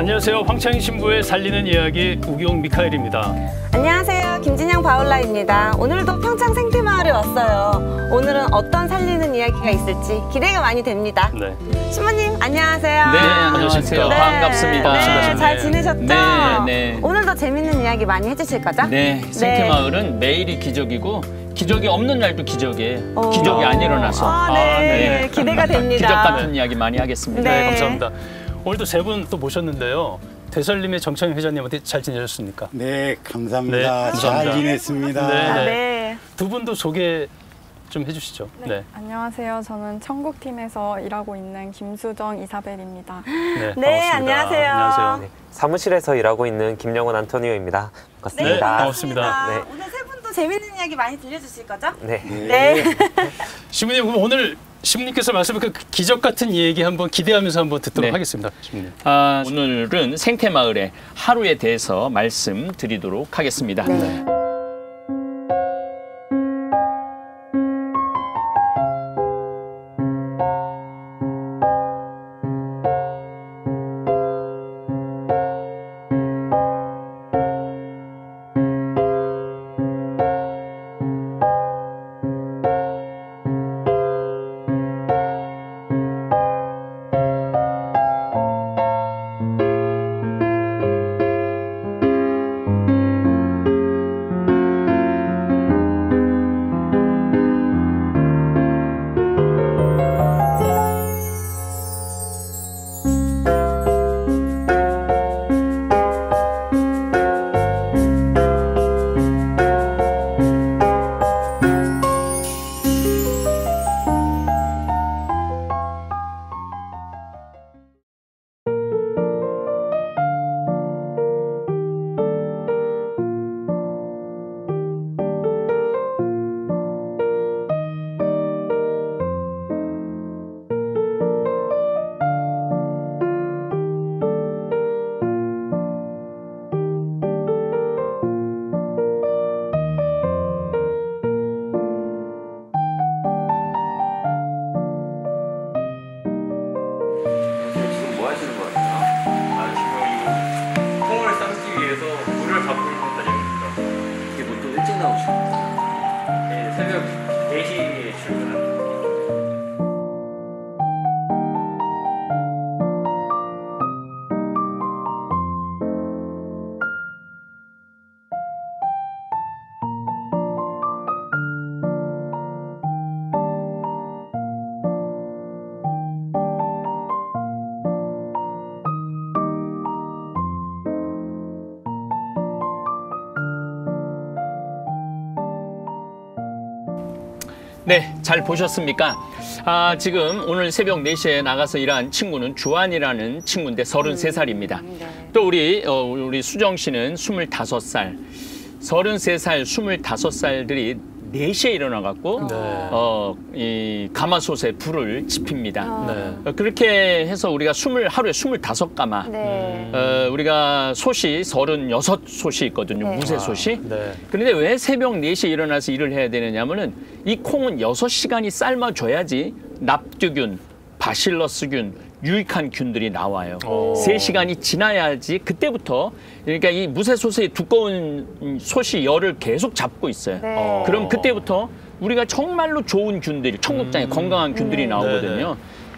안녕하세요. 황창희 신부의 살리는 이야기 우기용 미카엘입니다. 안녕하세요. 김진영 바울라입니다. 오늘도 평창 생태마을에 왔어요. 오늘은 어떤 살리는 이야기가 있을지 기대가 많이 됩니다. 네. 신부님 안녕하세요. 네, 안녕하세요. 네, 반갑습니다. 네, 잘 지내셨죠? 네, 네. 오늘도 재밌는 이야기 많이 해주실 거죠? 네, 생태마을은 매일이 기적이고 기적이 없는 날도 기적이에요. 기적이 안 일어나서. 네. 기대가 됩니다. 기적 같은 이야기 많이 하겠습니다. 네, 감사합니다. 오늘도 세 분 또 모셨는데요. 대설림의 정창희 회장님한테 잘 지내셨습니까? 네, 감사합니다. 네, 감사합니다. 잘 지냈습니다. 네. 두 분도 소개 좀 해주시죠. 네. 안녕하세요. 저는 청국팀에서 일하고 있는 김수정 이사벨입니다. 네, 네, 안녕하세요. 안녕하세요. 네, 사무실에서 일하고 있는 김영원 안토니오입니다. 반갑습니다. 네, 반갑습니다. 네. 오늘 세 분도 재밌는 이야기 많이 들려주실 거죠? 네. 네. 신부님, 그럼 오늘 신부님께서 말씀한 그 기적 같은 얘기 한번 기대하면서 한번 듣도록 네. 하겠습니다. 신부님. 오늘은 생태마을의 하루에 대해서 말씀드리도록 하겠습니다. 네. 네, 잘 보셨습니까? 지금 오늘 새벽 4시에 나가서 일한 친구는 주한이라는 친구인데 33살입니다. 또 우리 수정 씨는 25살, 33살, 25살들이 4시에 일어나갖고 이 가마솥에 불을 지핍니다. 그렇게 해서 우리가 하루에 25가마, 우리가 솥이 36솥이 있거든요. 무쇠솥이. 그런데 왜 새벽 4시에 일어나서 일을 해야 되느냐면은 이 콩은 6시간이 삶아줘야지 납두균, 바실러스균, 유익한 균들이 나와요. 3시간이 지나야지 그때부터, 그러니까 이 무쇠솥의 두꺼운 솥이 열을 계속 잡고 있어요. 그럼 그때부터 우리가 정말로 좋은 균들이, 청국장에 건강한 균들이 나오거든요.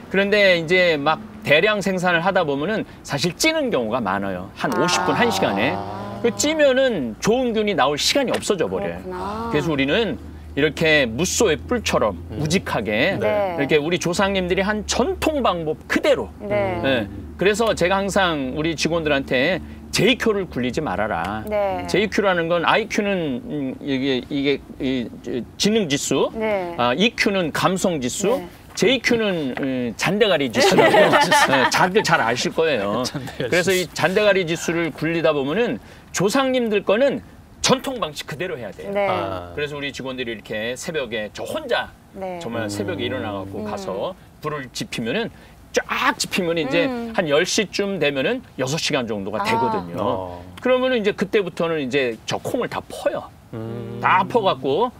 그런데 이제 막 대량 생산을 하다 보면은 사실 찌는 경우가 많아요. 한 50분, 1시간에. 그 찌면은 좋은 균이 나올 시간이 없어져 버려요. 그래서 우리는 이렇게 무소의 뿔처럼 우직하게 이렇게 우리 조상님들이 한 전통 방법 그대로. 그래서 제가 항상 우리 직원들한테 JQ를 굴리지 말아라. JQ라는 건 IQ는 이게 지능 지수, EQ는 감성 지수, JQ는 잔대가리 지수라고 다들 잘 아실 거예요. 그래서 이 잔대가리 지수를 굴리다 보면은 조상님들 거는 전통 방식 그대로 해야 돼요. 그래서 우리 직원들이 이렇게 새벽에 저 혼자 정말 새벽에 일어나갖고 가서 불을 지피면은 쫙 지피면 이제 한 10시쯤 되면은 6시간 정도가 되거든요. 그러면은 이제 그때부터는 이제 저 콩을 다 퍼요. 다 퍼갖고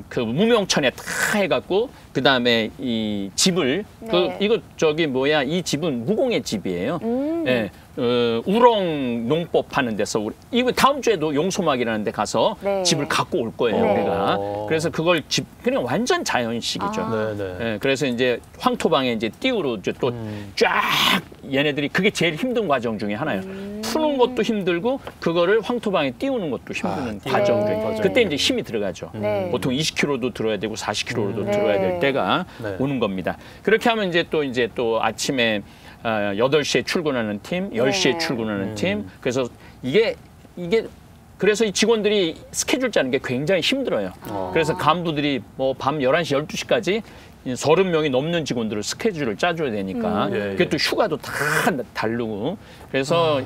그 무명천에 다 해갖고 그 다음에 이 집을 네. 이거 저기 뭐야 이 집은 무공의 집이에요. 예, 우렁 농법 하는 데서 이거 다음 주에도 용소막이라는 데 가서 네. 집을 갖고 올 거예요 네. 우리가. 그래서 그걸 집 그냥 완전 자연식이죠. 아. 네, 네. 예, 그래서 이제 황토방에 이제 띄우로 이제 또 쫙 얘네들이 그게 제일 힘든 과정 중에 하나예요. 푸는 것도 힘들고 그거를 황토방에 띄우는 것도 힘든 과정 중에. 네. 그때 이제 힘이 들어가죠. 네. 보통 20kg도 들어야 되고 40kg도 네. 들어야 될 때가 네. 오는 겁니다. 그렇게 하면 이제 또 아침에 8시에 출근하는 팀, 10시에 네. 출근하는 팀. 그래서 이게 그래서 이 직원들이 스케줄 짜는 게 굉장히 힘들어요. 그래서 간부들이 뭐 밤 11시, 12시까지 30명이 넘는 직원들을 스케줄을 짜줘야 되니까 예, 그게 예. 또 휴가도 다 다르고 그래서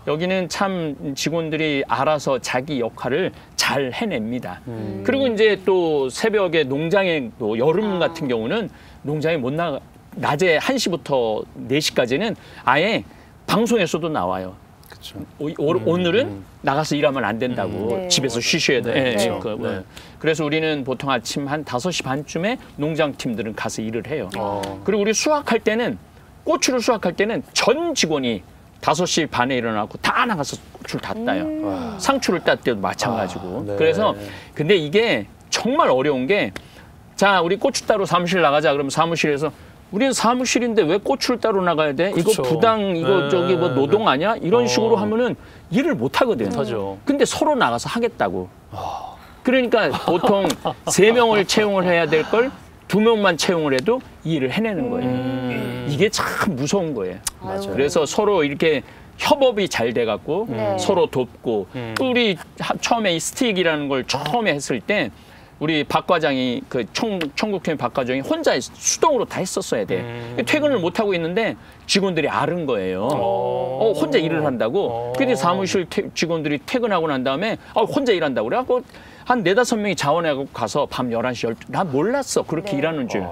여기는 참 직원들이 알아서 자기 역할을 잘 해냅니다. 그리고 이제 또 새벽에 농장에 또 여름 같은 경우는 농장에 못 나가 낮에 1시부터 4시까지는 아예 방송에서도 나와요. 그렇죠. 오늘은 나가서 일하면 안 된다고 네. 집에서 쉬셔야 돼. 네, 예, 그렇죠. 그, 네. 그래서 우리는 보통 아침 한 5시 반쯤에 농장팀들은 가서 일을 해요. 어. 그리고 우리 수확할 때는 고추를 수확할 때는 전 직원이 5시 반에 일어나고 다 나가서 고추를 다 따요. 상추를 딸 때도 마찬가지고. 네. 그래서 근데 이게 정말 어려운 게 자, 우리 고추 따러 사무실 나가자. 그러면 사무실에서 우리는 사무실인데 왜 고추를 따로 나가야 돼? 그렇죠. 이거 부당, 이거 네. 저기 뭐 노동 아니야? 이런 식으로 하면은 일을 못 하거든. 못하죠. 근데 서로 나가서 하겠다고. 그러니까 보통 3명을 채용을 해야 될 걸 2명만 채용을 해도 이 일을 해내는 거예요. 이게 참 무서운 거예요. 맞아요. 그래서 서로 이렇게 협업이 잘 돼갖고 네. 서로 돕고 우리 처음에 이 스틱이라는 걸 처음에 했을 때 우리 박 과장이 그 청국팀 박 과장이 혼자 수동으로 다 했었어야 돼. 퇴근을 못 하고 있는데 직원들이 아는 거예요. 혼자 일을 한다고. 근데 사무실 직원들이 퇴근하고 난 다음에 혼자 일한다고 그래갖고 한 4-5명이 자원하고 가서 밤 11시, 12시 난 몰랐어. 그렇게 네. 일하는 줄.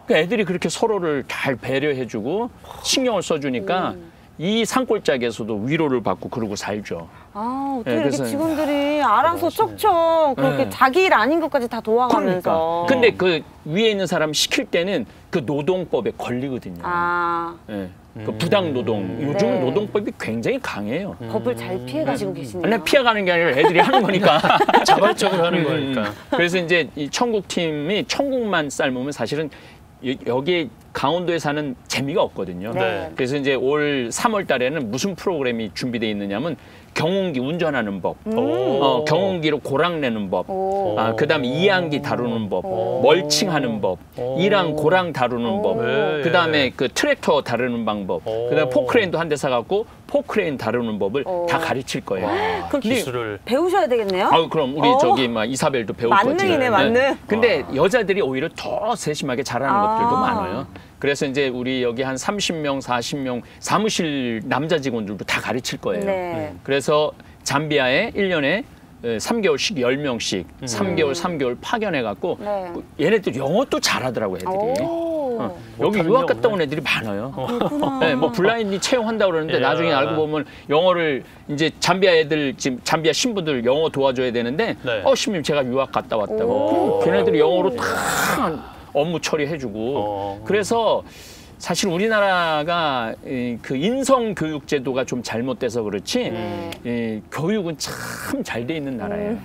그러니까 애들이 그렇게 서로를 잘 배려해주고 신경을 써주니까 이 산골짜기에서도 위로를 받고 그러고 살죠. 아, 어떻게 네, 이렇게 그래서- 직원들이 알아서 척척 그렇게 네. 자기 일 아닌 것까지 다 도와가면서. 그러니까. 근데 그 위에 있는 사람 시킬 때는 그 노동법에 걸리거든요. 아, 예. 그 부당 노동. 요즘은 네. 노동법이 굉장히 강해요. 법을 잘 피해 가시고 계시네요. 근데 피해가는 게 아니라 애들이 하는 거니까. 자발적으로 하는 거니까. 그래서 이제 이 청국팀이 청국만 삶으면 사실은 여기 강원도에 사는 재미가 없거든요. 네. 그래서 이제 올 3월 달에는 무슨 프로그램이 준비되어 있느냐면 경운기 운전하는 법, 경운기로 고랑 내는 법, 오. 그다음에 이항기 다루는 법, 멀칭하는 법, 이랑 고랑 다루는 법, 네, 그다음에 예. 그 트랙터 다루는 방법, 그다음에 포크레인도 한 대 사갖고 포크레인 다루는 법을 다 가르칠 거예요. 그럼 기술을. 배우셔야 되겠네요. 그럼 우리 저기 막 이사벨도 배울 거지. 만능이네, 만능. 근데 여자들이 오히려 더 세심하게 잘하는 것들도 아. 많아요. 그래서 이제 우리 여기 한 30명, 40명 사무실 남자 직원들도 다 가르칠 거예요. 네. 그래서 잠비아에 1년에 3개월씩 10명씩 3개월 파견해갖고 네. 얘네들 영어도 잘하더라고 애들이. 오. 여기 못하는 유학 게 갔다 없네. 온 애들이 많아요. 그렇구나. 네, 뭐 블라인드 채용한다고 그러는데 예. 나중에 알고 보면 영어를 이제 잠비아 애들 지금 잠비아 신부들 영어 도와줘야 되는데 네. 신부님 제가 유학 갔다 왔다고. 오. 걔네들이 영어로 다 업무 처리해주고. 그래서 사실 우리나라가 그 인성 교육 제도가 좀 잘못돼서 그렇지 교육은 참 잘 돼 있는 나라예요.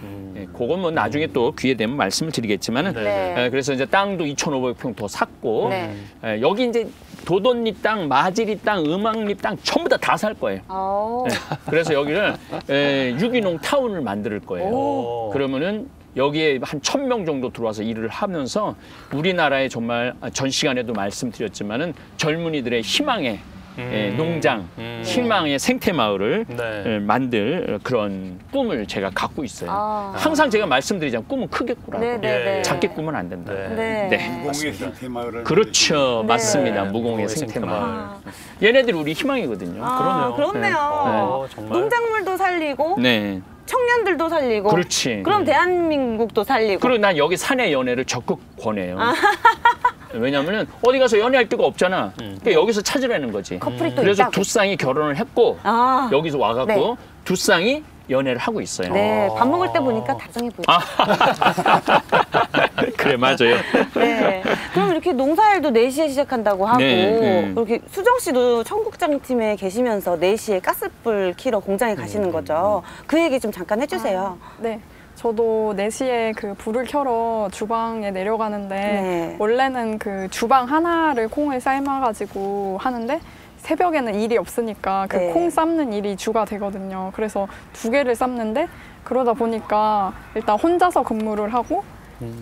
그건 뭐 나중에 또 기회 되면 말씀을 드리겠지만은 네. 그래서 이제 땅도 2,500평 더 샀고 네. 여기 이제 도돈리 땅, 마지리 땅, 음악리 땅 전부 다 살 거예요. 오. 그래서 여기를 유기농 타운을 만들 거예요. 오. 그러면은 여기에 한 1,000명 정도 들어와서 일을 하면서 우리나라에 정말 전 시간에도 말씀드렸지만은 젊은이들의 희망의 농장, 희망의 생태 마을을 네. 만들 그런 꿈을 제가 갖고 있어요. 아. 항상 제가 말씀드리자면 꿈은 크게 꾸라고. 네네네. 작게 꾸면 안 된다. 네. 네. 무공의 생태마을을 그렇죠. 네. 맞습니다. 무공의 무공의 생태 생태마을. 마을. 얘네들이 우리 희망이거든요. 아, 그렇네요. 정말. 농작물도 살리고 네. 청년들도 살리고. 그렇지. 그럼 대한민국도 살리고. 그리고 난 여기 사내 연애를 적극 권해요. 왜냐면은 어디 가서 연애할 데가 없잖아. 그러니까 여기서 찾으라는 거지. 커플이 또 그래서 있다고. 두 쌍이 결혼을 했고 아. 여기서 와갖고 네. 두 쌍이 연애를 하고 있어요. 네, 밥 먹을 때 보니까 다정해 보여요. 그래, 맞아요. 네. 그럼 이렇게 농사일도 4시에 시작한다고 하고 네, 이렇게 수정 씨도 청국장 팀에 계시면서 4시에 가스불 키러 공장에 가시는 거죠. 그 얘기 좀 잠깐 해주세요. 네. 저도 4시에 그 불을 켜러 주방에 내려가는데 네. 원래는 그 주방 하나를 콩을 삶아가지고 하는데 새벽에는 일이 없으니까 그 네. 콩 삶는 일이 주가 되거든요. 그래서 2개를 삶는데 그러다 보니까 일단 혼자서 근무를 하고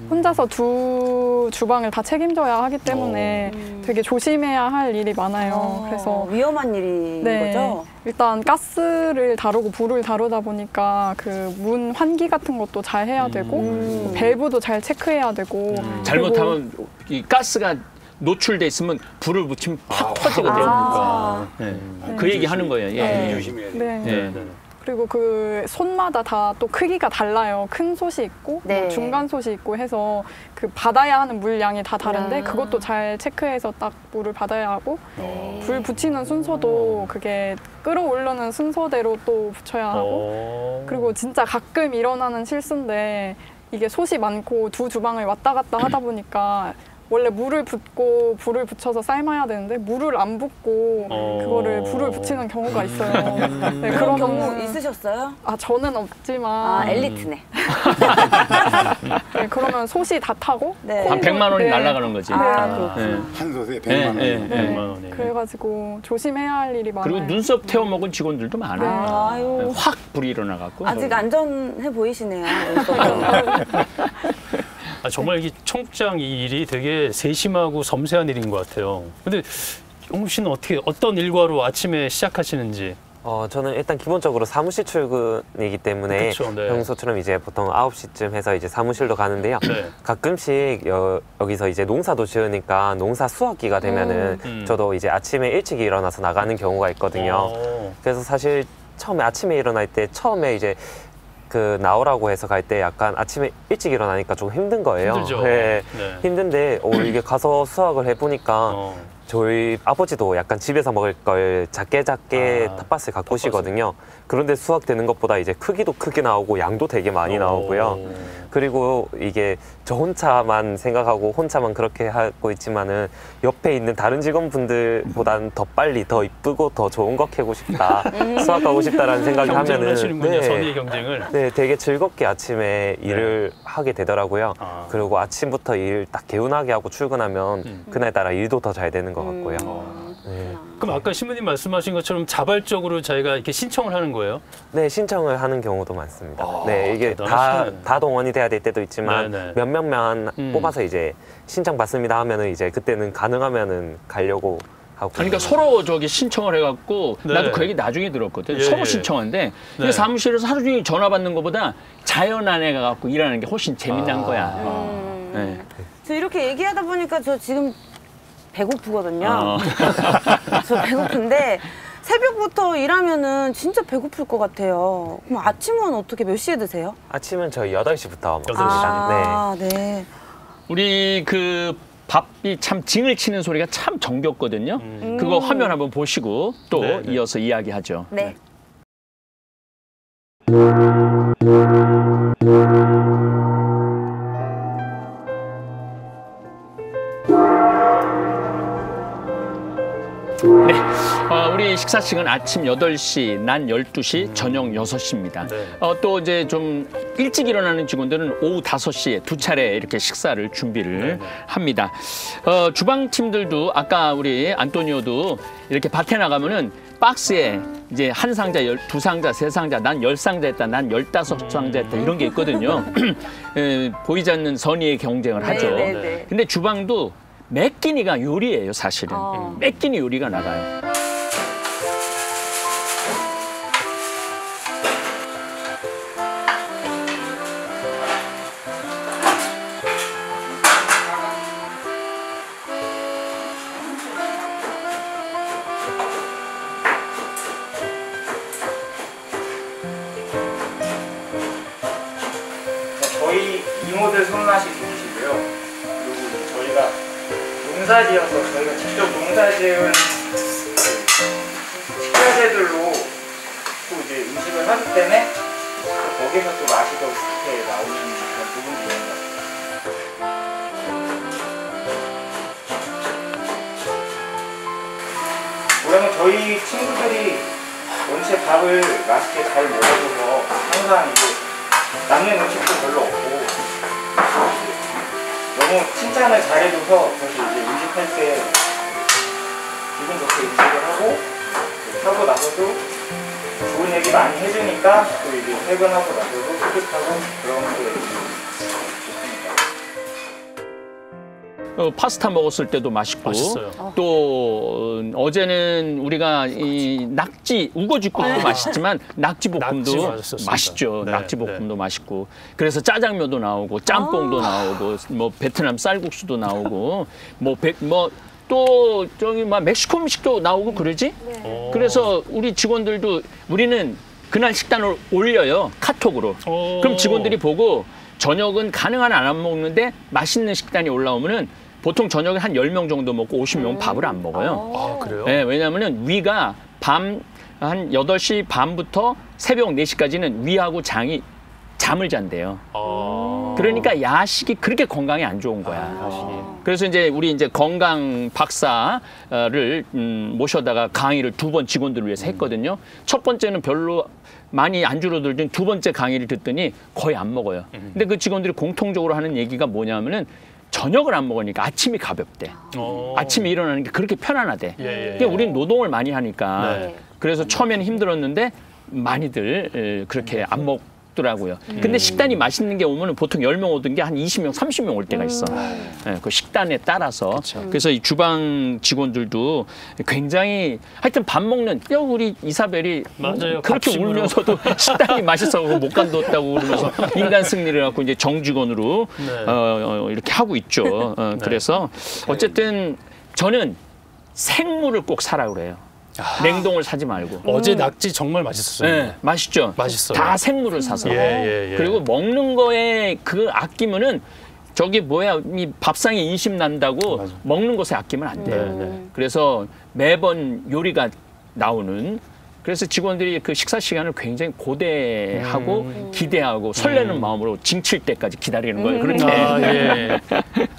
혼자서 두 주방을 다 책임져야 하기 때문에 되게 조심해야 할 일이 많아요. 그래서 위험한 일인 네, 거죠? 일단 가스를 다루고 불을 다루다 보니까 그 문 환기 같은 것도 잘 해야 되고 밸브도 잘 체크해야 되고 잘못하면 이 가스가 노출돼 있으면 불을 붙이면 팍 터지거든요. 네. 그 얘기 하는 거예요. 예. 네. 조심해야 돼. 네. 네. 그리고 그 솥마다 다 또 크기가 달라요. 큰 솥이 있고 네. 뭐 중간 솥이 있고 해서 그 받아야 하는 물량이 다 다른데 그것도 잘 체크해서 딱 물을 받아야 하고 불 붙이는 순서도 그게 끓어오르는 순서대로 또 붙여야 하고 그리고 진짜 가끔 일어나는 실수인데 이게 솥이 많고 두 주방을 왔다 갔다 하다 보니까 원래 물을 붓고 불을 붙여서 삶아야 되는데 물을 안 붓고 그거를 불을 붙이는 경우가 있어요. 네, 그런 그러면은- 경우 있으셨어요? 아 저는 없지만 엘리트네. 네, 그러면 솥이 다 타고 네. 한 100만 원이 네. 날아가는 거지. 그렇구나. 네. 한 솥에 100만 네, 원. 네, 네. 네. 100만 원이네. 그래가지고 조심해야 할 일이 많아요. 그리고 눈썹 태워 먹은 직원들도 많아요. 아유. 확 불이 일어나갖고. 아직 안전해 보이시네요. 정말 이 청국장 이 일이 되게 세심하고 섬세한 일인 것 같아요. 근데 용국 씨는 어떤 일과로 아침에 시작하시는지? 저는 일단 기본적으로 사무실 출근이기 때문에 그쵸, 네. 평소처럼 이제 보통 9시쯤 해서 이제 사무실로 가는데요. 네. 가끔씩 여기서 이제 농사도 지으니까 농사 수확기가 되면은 저도 이제 아침에 일찍 일어나서 나가는 경우가 있거든요. 그래서 사실 처음에 아침에 일어날 때 처음에 이제 그 나오라고 해서 갈 때 약간 아침에 일찍 일어나니까 좀 힘든 거예요. 힘들죠. 네. 네. 힘든데 이게 가서 수확을 해보니까 저희 아버지도 약간 집에서 먹을 걸 작게 텃밭을 가꾸시거든요. 그런데 수확되는 것보다 이제 크기도 크게 나오고 양도 되게 많이 나오고요. 그리고 이게 저 혼자만 생각하고 혼자만 그렇게 하고 있지만은 옆에 있는 다른 직원분들보다는 더 빨리 더 이쁘고 더 좋은 거 캐고 싶다, 수확하고 싶다라는 생각이 경쟁을 하면은 하시는군요. 선의 경쟁을. 네, 되게 즐겁게 아침에 일을 하게 되더라고요. 그리고 아침부터 일 딱 개운하게 하고 출근하면 그날따라 일도 더 잘 되는 것 같고요. 네. 그럼 아까 신부님 말씀하신 것처럼 자발적으로 자기가 이렇게 신청을 하는 거예요? 네, 신청을 하는 경우도 많습니다. 네, 이게 대단하시네. 다 동원이 돼야 될 때도 있지만 네네. 몇 명만 뽑아서 이제 신청 받습니다 하면은 이제 그때는 가능하면은 가려고 하고. 그러니까 서로 저기 신청을 해갖고 네. 나도 그 얘기 나중에 들었거든. 예, 서로 예. 신청한데 네. 사무실에서 하루 종일 전화 받는 것보다 자연 안에 가갖고 일하는 게 훨씬 재미난 거야. 네. 저 이렇게 얘기하다 보니까 저 지금 배고프거든요. 저 배고픈데 새벽부터 일하면은 진짜 배고플 것 같아요. 그럼 아침은 어떻게 몇 시에 드세요? 아침은 저희 8시부터 8시. 먹습니다. 네. 네. 우리 그 밥이 참 징을 치는 소리가 참 정겹거든요. 그거 화면 한번 보시고 또 네, 네. 이어서 이야기하죠. 네. 네. 우리 식사 시간 아침 8시, 낮 12시, 저녁 6시입니다. 네. 또 이제 좀 일찍 일어나는 직원들은 오후 5시에 두 차례 이렇게 식사를 준비를 합니다. 주방팀들도 아까 우리 안토니오도 이렇게 밭에 나가면은 박스에 이제 한 상자, 두 상자, 세 상자, 난 10상자 했다, 난 15상자 했다 이런 게 있거든요. 보이지 않는 선의의 경쟁을 하죠. 네, 네, 네. 근데 주방도 매 끼니가 요리예요, 사실은. 매 끼니 요리가 나가요. 저희 이모들 손맛이 좋으시고요. 그리고 이제 저희가 농사지어서 저희가 직접 농사지은 식자재들로 또 이제 음식을 하기 때문에 거기서 또 맛이 더 좋게 나오는 그런 부분이 있는 것 같아요. 그러면 저희 친구들이 원체 밥을 맛있게 잘 먹어줘서 항상 이제 남는 음식도 별로 없고 너무 칭찬을 잘해줘서 사실 이제 음식할 때 기분 좋게 음식을 하고 하고 나서도 좋은 얘기 많이 해주니까 또 이제 퇴근하고 나서도 뿌듯하고 그런 게 좋습니다. 파스타 먹었을 때도 맛있고 맛있어요. 또 어제는 우리가 이 낙지 우거지국도 맛있지만 낙지볶음도 낙지 맛있었습니다. 맛있죠. 네, 낙지볶음도 맛있고 그래서 짜장면도 나오고 짬뽕도 나오고 뭐 베트남 쌀국수도 나오고 또 저기 막 멕시코 음식도 나오고 그러지. 그래서 우리 직원들도 우리는 그날 식단을 올려요 카톡으로. 그럼 직원들이 보고 저녁은 가능한 안 먹는데 맛있는 식단이 올라오면은 보통 저녁에 한 10명 정도 먹고 50명은 밥을 안 먹어요. 아, 그래요? 네, 왜냐하면 위가 한 8시 반부터 새벽 4시까지는 위하고 장이 잠을 잔대요. 그러니까 야식이 그렇게 건강에 안 좋은 거야. 그래서 이제 우리 이제 건강 박사를 모셔다가 강의를 2번 직원들을 위해서 했거든요. 첫 번째는 별로 많이 안 줄어들더니 2번째 강의를 듣더니 거의 안 먹어요. 근데 그 직원들이 공통적으로 하는 얘기가 뭐냐면은 저녁을 안 먹으니까 아침이 가볍대. 아침에 일어나는 게 그렇게 편안하대. 근데 우리는 노동을 많이 하니까 네. 그래서 처음에는 힘들었는데 많이들 그렇게 안 먹더라고요. 근데 식단이 맛있는 게 오면은 보통 10명 오던 게 한 20명, 30명 올 때가 있어. 네, 그 식단에 따라서. 그래서 이 주방 직원들도 굉장히 하여튼 밥 먹는 우리 이사벨이 맞아요. 그렇게 밥심으로. 울면서도 식단이 맛있어서 못 간뒀다고 그러면서 인간 승리를 갖고 이제 정직원으로 네. 이렇게 하고 있죠. 그래서 어쨌든 저는 생물을 꼭 사라 그래요. 냉동을 사지 말고. 어제 낙지 정말 맛있었어요. 네, 맛있죠. 맛있어요. 다 생물을 사서. 예. 그리고 먹는 거에 그 아끼면은 저기 뭐야 이 밥상에 인심 난다고 맞아. 먹는 것에 아끼면 안 돼요. 네. 그래서 매번 요리가 나오는. 그래서 직원들이 그 식사 시간을 굉장히 고대하고 기대하고 설레는 마음으로 징칠 때까지 기다리는 거예요. 그렇게. 아, 예.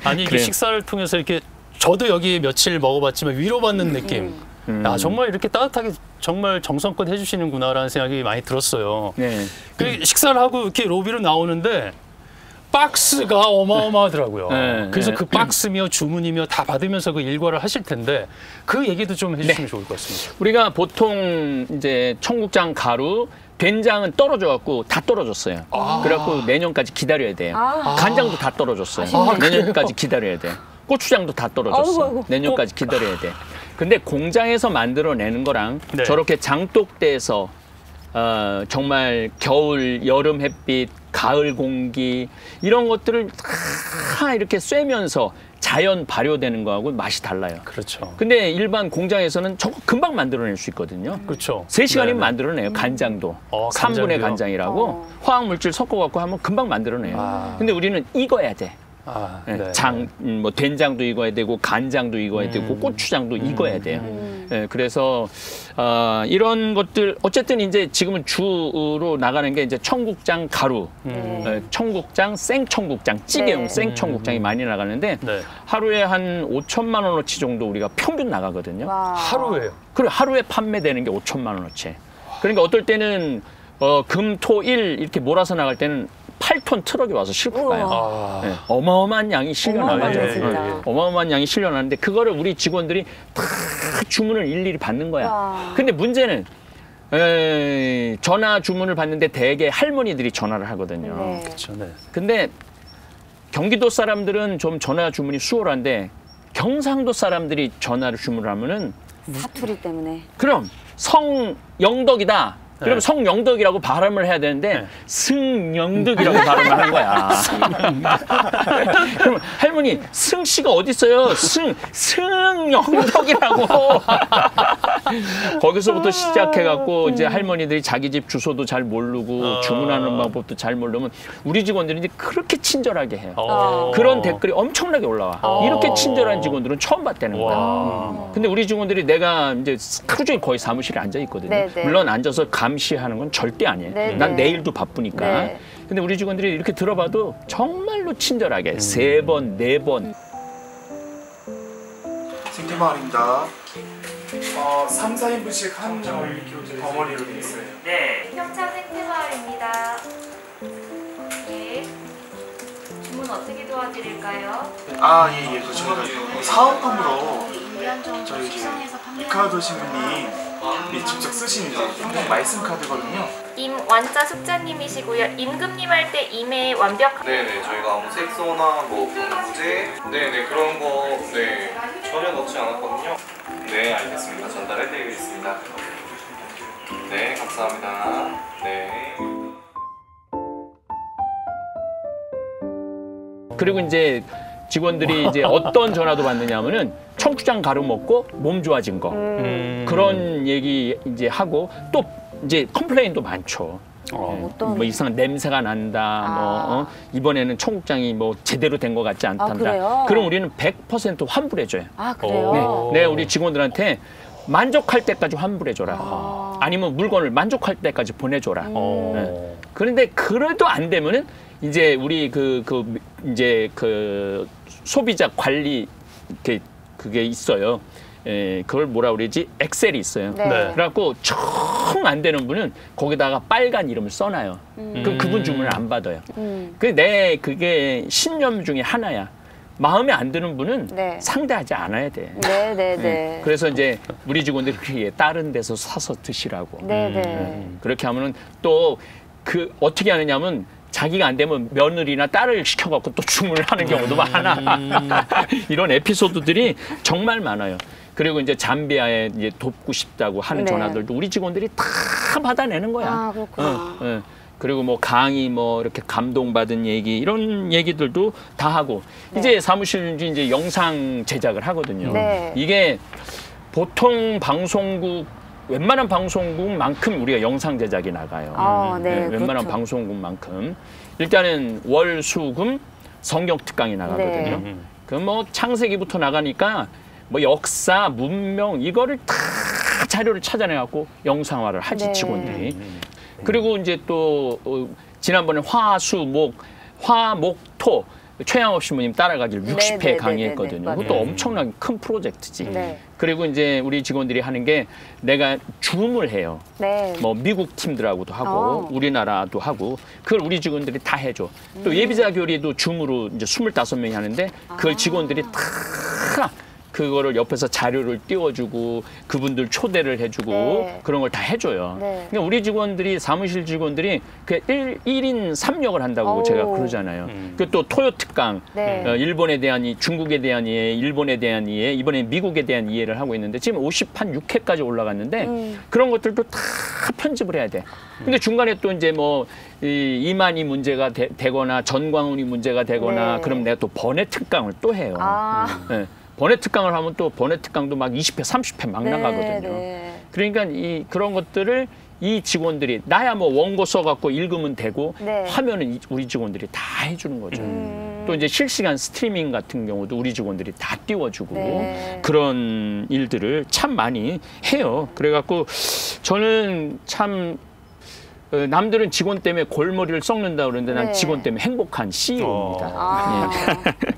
아니 이게 그래요. 식사를 통해서 이렇게 저도 여기 며칠 먹어봤지만 위로받는 느낌. 아, 정말 이렇게 따뜻하게 정말 정성껏 해주시는구나라는 생각이 많이 들었어요. 네. 그 식사를 하고 이렇게 로비로 나오는데 박스가 어마어마하더라고요. 네, 그래서 네. 그 박스며 주문이며 다 받으면서 그 일과를 하실 텐데 그 얘기도 좀 해주시면 좋을 것 같습니다. 우리가 보통 이제 청국장 가루 된장은 떨어져갖고 다 떨어졌어요. 그래갖고 내년까지 기다려야 돼요. 간장도 다 떨어졌어요. 내년까지 기다려야 돼. 고추장도 다 떨어졌어. 아이고. 내년까지 기다려야 돼. 근데 공장에서 만들어내는 거랑 네. 저렇게 장독대에서 정말 겨울, 여름 햇빛, 가을 공기 이런 것들을 다 이렇게 쐬면서 자연 발효되는 거하고 맛이 달라요. 그렇죠. 근데 일반 공장에서는 저거 금방 만들어낼 수 있거든요. 그렇죠. 3시간이면 네네. 만들어내요. 간장도. 3분의 간장도요? 간장이라고 화학물질 섞어갖고 하면 금방 만들어내요. 근데 우리는 익어야 돼. 아, 네. 네. 뭐 된장도 익어야 되고 간장도 익어야 되고 고추장도 익어야 돼요. 네, 그래서 이런 것들 어쨌든 이제 지금은 주로 나가는 게 이제 청국장 가루, 청국장, 생청국장, 찌개용 생청국장이 많이 나가는데 네. 하루에 한 5천만 원어치 정도 우리가 평균 나가거든요. 하루에요. 그리고 하루에 판매되는 게 5천만 원어치. 그러니까 어떨 때는 금, 토, 일 이렇게 몰아서 나갈 때는 8톤 트럭이 와서 싣고 가요. 아, 네, 어마어마한 양이 실려나가요. 어마어마하죠, 진짜. 어마어마한 양이 실려나는데 그거를 우리 직원들이 다 주문을 일일이 받는 거야. 근데 문제는 전화 주문을 받는데 대개 할머니들이 전화를 하거든요. 그렇죠. 네. 근데 경기도 사람들은 좀 전화 주문이 수월한데 경상도 사람들이 전화를 주문을 하면은 사투리 때문에. 그럼 성영덕이다. 그럼 네. 성영덕이라고 발음을 해야 되는데 네. 승영덕이라고 발음을 하는 거야. 그럼 할머니 승씨가 어디 있어요? 승영덕이라고. 거기서부터 시작해갖고 이제 할머니들이 자기 집 주소도 잘 모르고 주문하는 방법도 잘 모르면 우리 직원들이 이제 그렇게 친절하게 해요. 그런 댓글이 엄청나게 올라와. 이렇게 친절한 직원들은 처음 봤다는 거야. 근데 우리 직원들이 내가 이제 하루 종일 거의 사무실에 앉아 있거든요. 네, 네. 물론 앉아서 감시하는 건 절대 아니에요. 네, 난 네. 내일도 바쁘니까. 네. 근데 우리 직원들이 이렇게 들어봐도 정말로 친절하게 3번, 4번. 생태마을입니다. 3, 4인분씩 한 덩어리로 되어 있어요. 네. 협찬 생태마을입니다. 네. 주문 어떻게 도와드릴까요? 예. 그 저희가 사업함으로 1년 정도 저희 숙성해서 판매하는 이카도 신부님 직접 쓰신 이제 행복 말씀 카드거든요. 임 완자 숙자님이시고요. 임금님 할 때 임의 완벽한 네네, 저희가 뭐 색소나 뭐 문제 그런 거 전혀 넣지 않았거든요. 네, 알겠습니다. 전달해드리겠습니다. 네, 감사합니다. 네. 그리고 이제 직원들이 이제 어떤 전화도 받느냐면은 청국장 가루 먹고 몸 좋아진 거 그런 얘기 이제 하고 또 이제 컴플레인도 많죠. 어떤 뭐 이상한 냄새가 난다. 이번에는 청국장이 뭐 제대로 된 것 같지 않단다. 그래요? 그럼 우리는 100% 환불해줘요. 그래요? 네, 우리 직원들한테 만족할 때까지 환불해줘라. 아니면 물건을 만족할 때까지 보내줘라. 네. 그런데 그래도 안 되면은 이제 우리 이제 그 소비자 관리 그게 있어요. 그걸 뭐라 그러지? 엑셀이 있어요. 네. 네. 그래갖고 정 안 되는 분은 거기다가 빨간 이름을 써놔요. 그럼 그분 주문을 안 받아요. 그게 신념 중에 하나야. 마음에 안 드는 분은 네. 상대하지 않아야 돼. 네네네. 그래서 이제 우리 직원들이 그렇게 다른 데서 사서 드시라고. 네네. 그렇게 하면은 또 어떻게 하느냐면 자기가 안 되면 며느리나 딸을 시켜갖고 또 주문을 하는 경우도 많아. 이런 에피소드들이 정말 많아요. 그리고 이제 잠비아에 이제 돕고 싶다고 하는 네. 전화들도 우리 직원들이 다 받아내는 거야. 그렇구나. 그리고 뭐 강의 뭐 이렇게 감동받은 얘기 이런 얘기들도 다 하고 이제 사무실 이제 영상 제작을 하거든요. 네. 이게 보통 방송국 웬만한 방송국만큼 우리가 영상 제작이 나가요. 네, 웬만한 그렇죠. 방송국만큼 일단은 월, 수, 금 성경 특강이 나가거든요. 네. 그 뭐 창세기부터 나가니까 뭐 역사, 문명 이거를 다 자료를 찾아내갖고 영상화를 하지 네. 직원들이. 그리고 이제 또 지난번에 화, 수, 목, 토 최양업 신부님 따라가기를 60회 네, 강의했거든요. 네, 그것도 맞아요. 엄청나게 큰 프로젝트지. 네. 그리고 이제 우리 직원들이 하는 게 내가 줌을 해요. 네. 뭐 미국 팀들하고도 하고 우리나라도 하고 그걸 우리 직원들이 다 해줘. 또 예비자 교리도 줌으로 이제 25명이 하는데 그걸 직원들이 다 그거를 옆에서 자료를 띄워주고 그분들 초대를 해주고 네. 그런 걸 다 해줘요. 네. 그러니까 우리 직원들이 사무실 직원들이 그 1인 3역을 한다고 오. 제가 그러잖아요. 그 또 토요 특강, 네. 일본에 대한 중국에 대한 이해, 일본에 대한 이해, 이번에 미국에 대한 이해를 하고 있는데 지금 56회까지 올라갔는데 그런 것들도 다 편집을 해야 돼. 근데 중간에 또 이제 뭐 이만희 문제가 되거나 전광훈이 문제가 되거나 네. 그럼 내가 또 번외 특강을 또 해요. 네. 번외 특강을 하면 또 번외 특강도 막 20회, 30회 막 나가거든요. 네. 그러니까 그런 것들을 이 직원들이 나야 뭐 원고 써갖고 읽으면 되고 네. 하면은 우리 직원들이 다 해주는 거죠. 또 이제 실시간 스트리밍 같은 경우도 우리 직원들이 다 띄워주고 네. 그런 일들을 참 많이 해요. 그래갖고 저는 참 남들은 직원 때문에 골머리를 썩는다 그러는데 난 네. 직원 때문에 행복한 CEO입니다.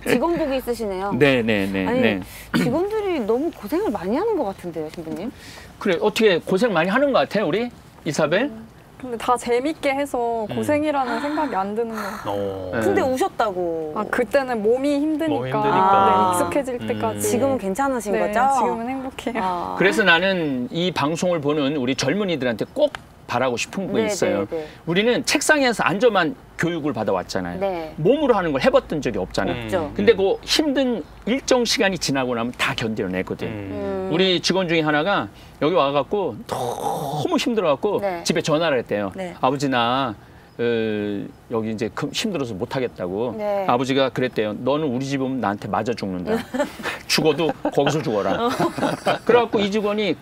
직원복이 있으시네요. 네네네. 아니, 네. 직원들이 너무 고생을 많이 하는 것 같은데요, 신부님? 그래 어떻게 고생 많이 하는 것 같아요 우리 이사벨? 근데 다 재밌게 해서 고생이라는 생각이 안 드는 것 같아요. 네. 근데 우셨다고. 그때는 몸이 힘드니까, 몸이 힘드니까. 네, 익숙해질 때까지. 지금은 괜찮으신 네, 거죠? 지금은 행복해요. 그래서 나는 이 방송을 보는 우리 젊은이들한테 꼭 바라고 싶은 거 네, 있어요. 네, 네. 우리는 책상에서 앉아만 교육을 받아왔잖아요. 네. 몸으로 하는 걸 해봤던 적이 없잖아요. 없죠. 근데 그 힘든 일정 시간이 지나고 나면 다 견뎌내거든. 우리 직원 중에 하나가 여기 와갖고 너무 힘들어갖고 네. 집에 전화를 했대요. 네. 아버지 나 여기 이제 힘들어서 못 하겠다고. 네. 아버지가 그랬대요. 너는 우리 집 오면 나한테 맞아 죽는다. 죽어도 거기서 죽어라. 그래갖고 이 직원이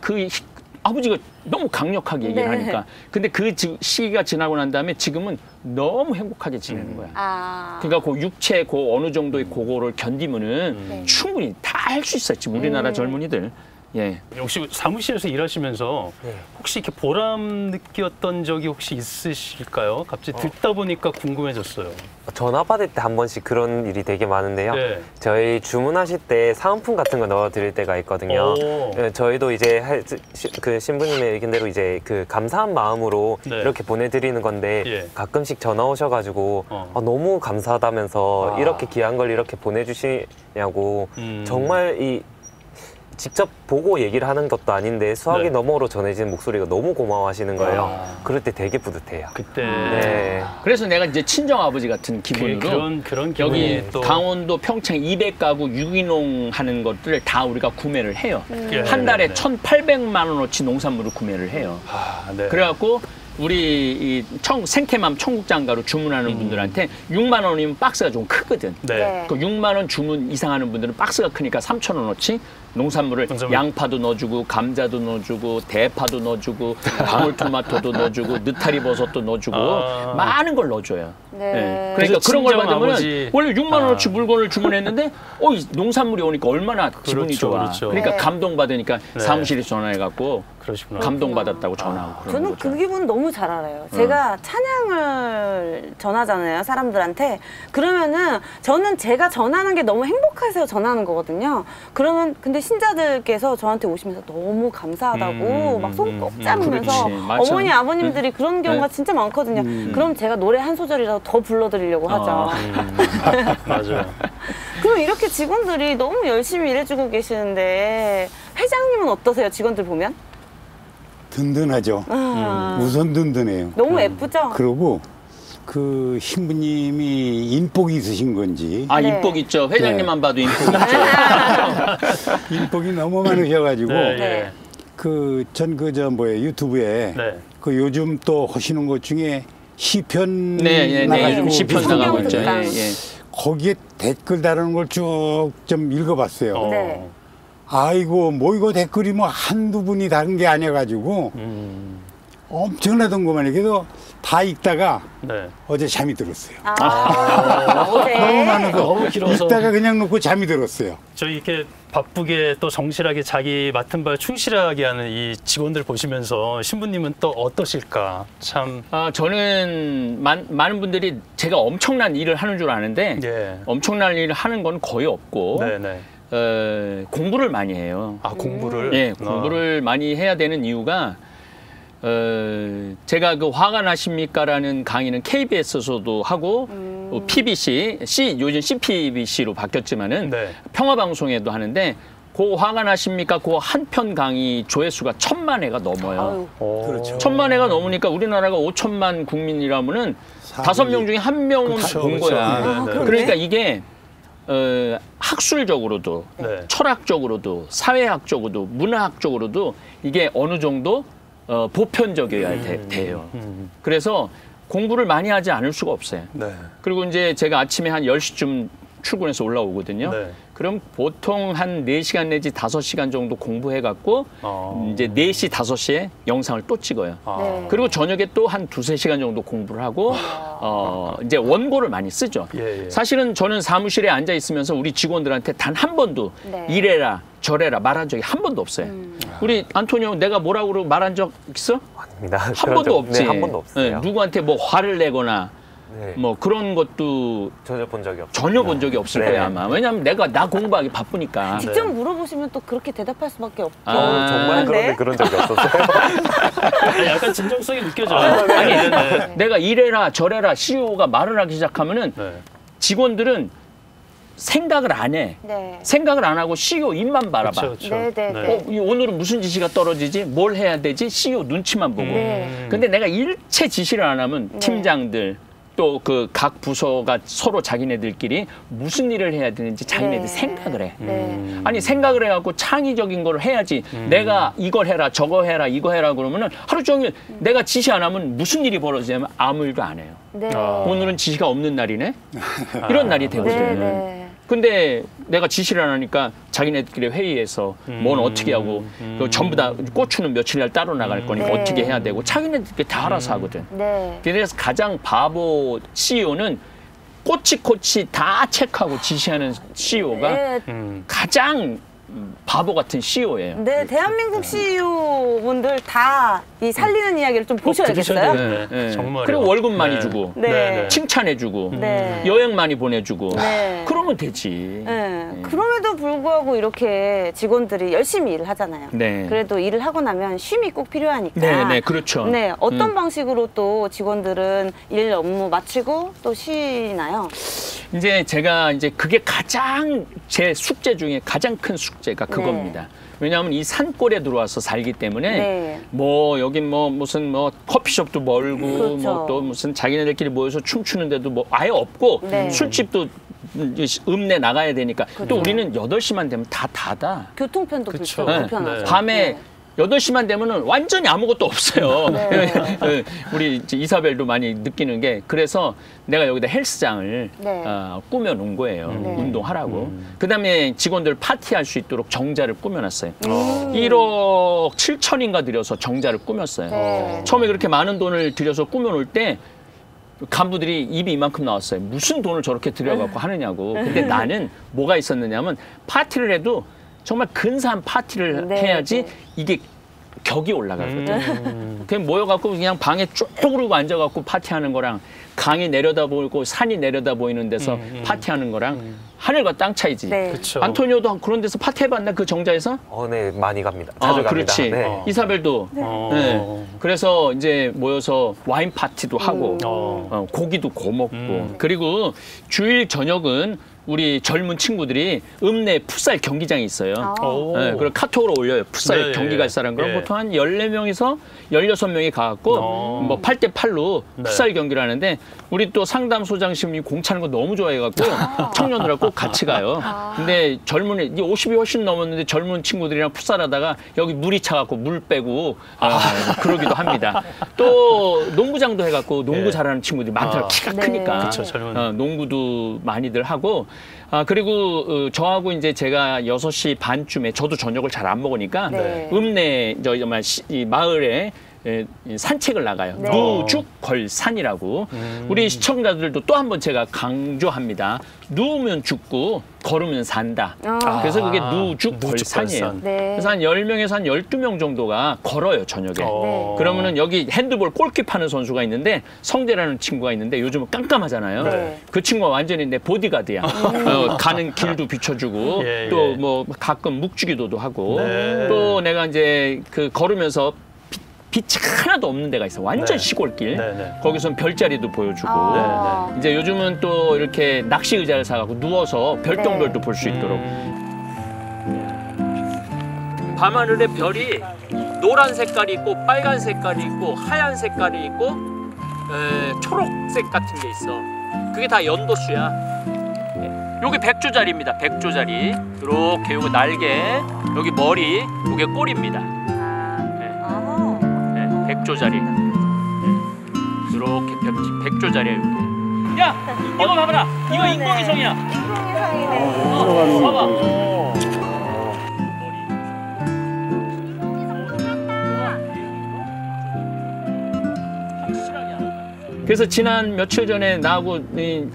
아버지가 너무 강력하게 얘기를 네. 하니까. 근데 그 시기가 지나고 난 다음에 지금은 너무 행복하게 지내는 거야. 그러니까 그 육체 어느 정도의 그거를 견디면은 충분히 다 할 수 있어요. 지금 우리나라 젊은이들. 예. 혹시 사무실에서 일하시면서 네. 혹시 이렇게 보람 느꼈던 적이 혹시 있으실까요? 갑자기 듣다 보니까 궁금해졌어요. 전화 받을 때 한 번씩 그런 일이 되게 많은데요. 네. 저희 주문하실 때 사은품 같은 거 넣어드릴 때가 있거든요. 오. 예, 저희도 이제 그 신부님의 의견대로 이제 그 감사한 마음으로 네. 이렇게 보내드리는 건데 예. 가끔씩 전화 오셔가지고 너무 감사하다면서 이렇게 귀한 걸 이렇게 보내주시냐고 정말 이 직접 보고 얘기를 하는 것도 아닌데 수화기 네. 너머로 전해지는 목소리가 너무 고마워하시는 거예요. 아. 그럴 때 되게 뿌듯해요. 그때 네. 그래서 내가 이제 친정 아버지 같은 기분으로 그런 여기 기분이 또 강원도 평창 200가구 유기농 하는 것들을 다 우리가 구매를 해요. 예. 한 달에 네. 1,800만 원어치 농산물을 구매를 해요. 아, 네. 그래갖고 우리 이 생태맘 청국장가로 주문하는 분들한테 6만 원이면 박스가 좀 크거든. 네. 그 6만 원 주문 이상하는 분들은 박스가 크니까 3천 원어치 농산물을 양파도 넣어주고 감자도 넣어주고 대파도 넣어주고 방울토마토도 넣어주고 느타리 버섯도 넣어주고 많은 걸 넣어줘요. 네. 네. 그러니까 그런 걸 받으면 아버지... 원래 6만 원어치 물건을 주문했는데 이 농산물이 오니까 얼마나 기분이 그렇죠, 좋아. 그렇죠. 그러니까 네. 감동받으니까 네. 사무실에 전화해갖고 그러시구나. 감동받았다고 전화하고 그런 저는 거죠. 그 기분 너무 잘 알아요. 제가 찬양을 전하잖아요, 사람들한테. 그러면은 저는 제가 전하는 게 너무 행복해서 전하는 거거든요. 그러면 근데 신자들께서 저한테 오시면서 너무 감사하다고 막 손 꼭 잡으면서 그렇지, 맞아. 어머니, 아버님들이 그런 경우가 네. 진짜 많거든요. 그럼 제가 노래 한 소절이라도 더 불러드리려고 하죠. 맞아요. 그럼 이렇게 직원들이 너무 열심히 일해주고 계시는데 회장님은 어떠세요, 직원들 보면? 든든하죠. 우선 든든해요. 너무 예쁘죠? 그리고 그 신부님이 인복이 있으신 건지 아, 네. 인복 있죠. 회장님만 봐도 인복 있죠. 인복이 너무 많으셔가지고 네. 그 전 유튜브에 네. 그 요즘 또 하시는 것 중에 시편 네, 나가지고 요즘 시편 계시는 나가고 거예요. 있죠. 성경 예. 거기에 댓글 다루는 걸 쭉 좀 읽어봤어요. 네. 아이고 뭐 이거 댓글이 뭐 한두 분이 다른 게 아니어가지고 엄청나던 것만 그래도 다 읽다가 네. 어제 잠이 들었어요. 어제. 너무 많아서 너무 길어서. 읽다가 그냥 놓고 잠이 들었어요. 저희 이렇게 바쁘게 또 정실하게 자기 맡은 바에 충실하게 하는 이 직원들 보시면서 신부님은 또 어떠실까? 참. 저는 많은 분들이 제가 엄청난 일을 하는 줄 아는데 예. 엄청난 일을 하는 건 거의 없고 네네. 공부를 많이 해요. 아, 공부를? 예, 공부를 많이 해야 되는 이유가 제가 그 화가 나십니까라는 강의는 KBS에서도 하고 PBC, 요즘 CPBC로 바뀌었지만은 네. 평화방송에도 하는데 그 화가 나십니까? 그 한 편 강의 조회수가 1,000만 회가 넘어요. 그렇죠. 1,000만 회가 넘으니까 우리나라가 5천만 국민이라면은 5명 중에 1명은 그렇죠, 본 그렇죠. 거야. 네, 네. 그러니까 이게 학술적으로도 네. 철학적으로도 사회학적으로도 문화학적으로도 이게 어느 정도 보편적이어야 돼요. 그래서 공부를 많이 하지 않을 수가 없어요. 네. 그리고 이제 제가 아침에 한 10시쯤 출근해서 올라오거든요. 네. 그럼 보통 한 4시간 내지 5시간 정도 공부해갖고 이제 4시, 5시에 영상을 또 찍어요. 네. 그리고 저녁에 또 한 2-3시간 정도 공부를 하고 이제 원고를 많이 쓰죠. 예, 예. 사실은 저는 사무실에 앉아 있으면서 우리 직원들한테 단 한 번도 네. 이래라 저래라 말한 적이 한 번도 없어요. 우리 안토니오 내가 뭐라고 말한 적 있어? 아닙니다. 한 그런 번도 적- 없지. 네, 한 번도 없어요. 누구한테 뭐 화를 내거나 네. 뭐 그런 것도 전혀 본 적이 없어요. 전혀 본 적이 없을 네. 거야 아마. 왜냐하면 나 공부하기 바쁘니까. 직접 물어보시면 또 그렇게 대답할 수밖에 없죠. 정말 그런데 네. 그런 적이 없었어요. 약간 진정성이 느껴져요. 아니 네. 내가 이래라 저래라 CEO가 말을 하기 시작하면은 네. 직원들은 생각을 안 해. 네. 생각을 안 하고 CEO 입만 바라봐. 그렇죠, 그렇죠. 네, 네, 네. 오늘은 무슨 지시가 떨어지지? 뭘 해야 되지? CEO 눈치만 보고. 네. 근데 내가 일체 지시를 안 하면 네. 팀장들 또 그 각 부서가 서로 자기네들끼리 무슨 일을 해야 되는지 자기네들 네. 생각을 해. 네. 아니 생각을 해갖고 창의적인 걸 해야지. 내가 이걸 해라 저거 해라 이거 해라 그러면은 하루 종일 내가 지시 안 하면 무슨 일이 벌어지냐면 아무 일도 안 해요. 네. 오늘은 지시가 없는 날이네. 이런 날이 되거든. 네, 네. 근데 내가 지시를 안 하니까 자기네들끼리 회의해서 뭔 어떻게 하고 그 전부 다 고추는 며칠 날 따로 나갈 거니까 네. 어떻게 해야 되고 자기네들끼리 다 알아서 하거든. 네. 그래서 가장 바보 CEO는 꼬치꼬치 다 체크하고 지시하는 CEO가 네. 가장 바보 같은 CEO예요. 네, 대한민국 CEO 분들 다 이 살리는 이야기를 좀 보셔야겠어요. 네, 네. 정말요. 그리고 월급 많이 주고, 네. 칭찬해주고, 네. 여행 많이 보내주고, 네. 그러면 되지. 네. 그럼에도 불구하고 이렇게 직원들이 열심히 일을 하잖아요. 네. 그래도 일을 하고 나면 쉼이 꼭 필요하니까. 네, 네, 그렇죠. 네, 어떤 방식으로 또 직원들은 일 업무 마치고 또 쉬나요? 이제 제가 이제 그게 가장 제 숙제 중에 가장 큰 숙제가 그겁니다. 왜냐하면 이 산골에 들어와서 살기 때문에 네. 뭐 여긴 뭐 무슨 뭐 커피숍도 멀고 그렇죠. 뭐 또 무슨 자기네들끼리 모여서 춤추는데도 뭐 아예 없고 네. 술집도 읍내 나가야 되니까 또 그렇죠. 우리는 8시만 되면 다 닫아. 교통편도 그쵸. 불편하죠. 네. 밤에 네. 8시만 되면은 완전히 아무것도 없어요. 네. 우리 이제 이사벨도 많이 느끼는 게 그래서 내가 여기다 헬스장을 네. 꾸며 놓은 거예요. 네. 운동하라고. 그다음에 직원들 파티할 수 있도록 정자를 꾸며놨어요. 1억 7천인가 들여서 정자를 꾸몄어요. 네. 처음에 그렇게 많은 돈을 들여서 꾸며놓을 때 간부들이 입이 이만큼 나왔어요. 무슨 돈을 저렇게 들여갖고 하느냐고. 근데 나는 뭐가 있었느냐면 파티를 해도 정말 근사한 파티를 네, 해야지 네. 이게 격이 올라가거든. 그냥 모여갖고 그냥 방에 쭉 그러고 앉아갖고 파티하는 거랑 강이 내려다 보이고 산이 내려다 보이는 데서 파티하는 거랑 하늘과 땅 차이지. 네. 그쵸. 안토니오도 그런 데서 파티해봤나 그 정자에서? 네, 많이 갑니다. 자주 갑니다. 그렇지. 네. 이사벨도. 네. 그래서 이제 모여서 와인 파티도 하고 고기도 구워 먹고 그리고 주일 저녁은 우리 젊은 친구들이 읍내 풋살 경기장이 있어요. 네, 그걸 카톡으로 올려요. 풋살 네, 경기 갈 사람. 그럼 예. 보통 한 14명에서 16명이 가갖고 뭐 8대8로 풋살 경기를 하는데 우리 또 상담소장님이 공차는 거 너무 좋아해갖고 청년들하고 꼭 같이 가요. 근데 젊은 애, 50이 훨씬 넘었는데 젊은 친구들이랑 풋살하다가 여기 물이 차갖고 물 빼고 그러기도 합니다. 또 농구장도 해갖고 농구 예. 잘하는 친구들이 많더라고요. 키가 네. 크니까. 그쵸, 젊은. 농구도 많이들 하고 그리고 저하고 이제 제가 6시 반쯤에 저도 저녁을 잘 안 먹으니까 네. 읍내 이 마을에 산책을 나가요. 네. 누죽걸산이라고. 우리 시청자들도 또 한 번 제가 강조합니다. 누우면 죽고 걸으면 산다. 그래서 그게 누죽걸산이에요. 누죽걸산. 네. 그래서 한 10명에서 한 12명 정도가 걸어요, 저녁에. 그러면은 여기 핸드볼 골키파는 선수가 있는데 성대라는 친구가 있는데 요즘은 깜깜하잖아요. 네. 그 친구가 완전히 내 보디가드야. 가는 길도 비춰주고 예, 또 예. 뭐 가끔 묵주기도도 하고 네. 또 내가 이제 그 걸으면서 빛이 하나도 없는 데가 있어. 완전 네. 시골길. 네, 네. 거기서는 별자리도 보여주고. 아. 이제 요즘은 또 이렇게 낚시 의자를 사갖고 누워서 별똥별도 네. 볼 수 있도록. 밤하늘의 별이 노란 색깔이 있고 빨간 색깔이 있고 하얀 색깔이 있고 초록색 같은 게 있어. 그게 다 연도수야. 여기 백조자리입니다. 백조자리. 이렇게 요거 날개, 여기 머리, 요게 꼬리입니다. 백조자리. 이렇게 백조자리야 여기. 야, 이거 봐봐라. 이거 인공위성이야. 인공위성이네. 봐봐. 그래서 지난 며칠 전에 나하고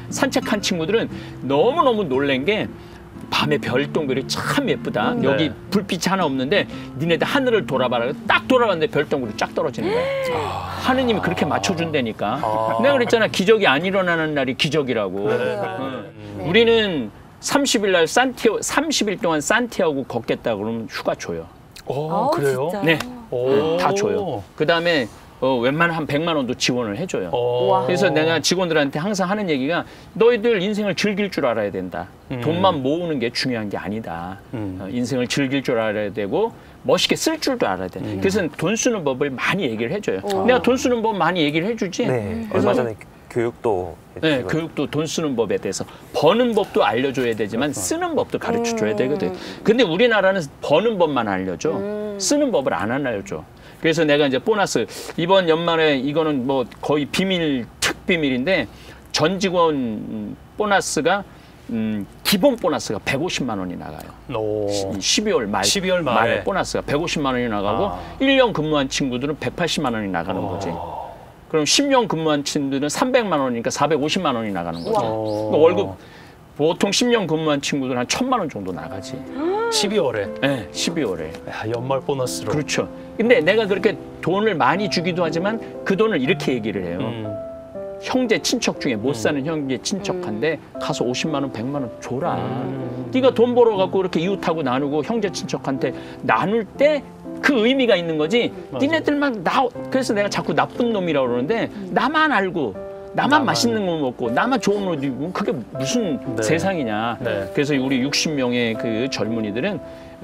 산책한 친구들은 너무너무 놀란 게 밤에 별똥별이 참 예쁘다. 네. 여기 불빛이 하나 없는데 니네들 하늘을 돌아봐라. 딱 돌아봤는데 별똥별이 쫙 떨어지는 거야. 하느님이 그렇게 맞춰준다니까. 내가 그랬잖아. 기적이 안 일어나는 날이 기적이라고. 우리는 30일 날 30일 동안 산티아고 걷겠다 그러면 휴가 줘요. 그래요? 진짜? 네. 오. 다 줘요. 그다음에 웬만한 한 100만 원도 지원을 해줘요. 와. 그래서 내가 직원들한테 항상 하는 얘기가 너희들 인생을 즐길 줄 알아야 된다. 돈만 모으는 게 중요한 게 아니다. 인생을 즐길 줄 알아야 되고 멋있게 쓸 줄도 알아야 돼. 그래서 돈 쓰는 법을 많이 얘기를 해줘요. 내가 돈 쓰는 법 많이 얘기를 해주지. 네, 얼마 전에 교육도 네, 해주시고. 교육도 돈 쓰는 법에 대해서 버는 법도 알려줘야 되지만 쓰는 법도 가르쳐줘야 되거든. 근데 우리나라는 버는 법만 알려줘. 쓰는 법을 안 알려줘. 그래서 내가 이제 보너스 이번 연말에 이거는 뭐 거의 비밀 특비밀인데 전 직원 보너스가 기본 보너스가 150만 원이 나가요. 12월 말에 보너스가 150만 원이 나가고 1년 근무한 친구들은 180만 원이 나가는 거지. 그럼 10년 근무한 친구들은 300만 원이니까 450만 원이 나가는 거죠. 그러니까 월급 보통 10년 근무한 친구들 한 1,000만 원 정도 나가지. 12월에. 네, 12월에. 야, 연말 보너스로. 그렇죠. 근데 내가 그렇게 돈을 많이 주기도 하지만 그 돈을 이렇게 얘기를 해요. 형제 친척 중에 못 사는 형제 친척한테 가서 50만 원, 100만 원 줘라. 네가 돈 벌어갖고 그렇게 이웃하고 나누고 형제 친척한테 나눌 때 그 의미가 있는 거지. 니네들만 그래서 내가 자꾸 나쁜 놈이라고 그러는데 나만 알고 나만 맛있는 걸 먹고 나만 좋은 옷 입고 그게 무슨 네. 세상이냐. 네. 그래서 우리 60명의 그 젊은이들은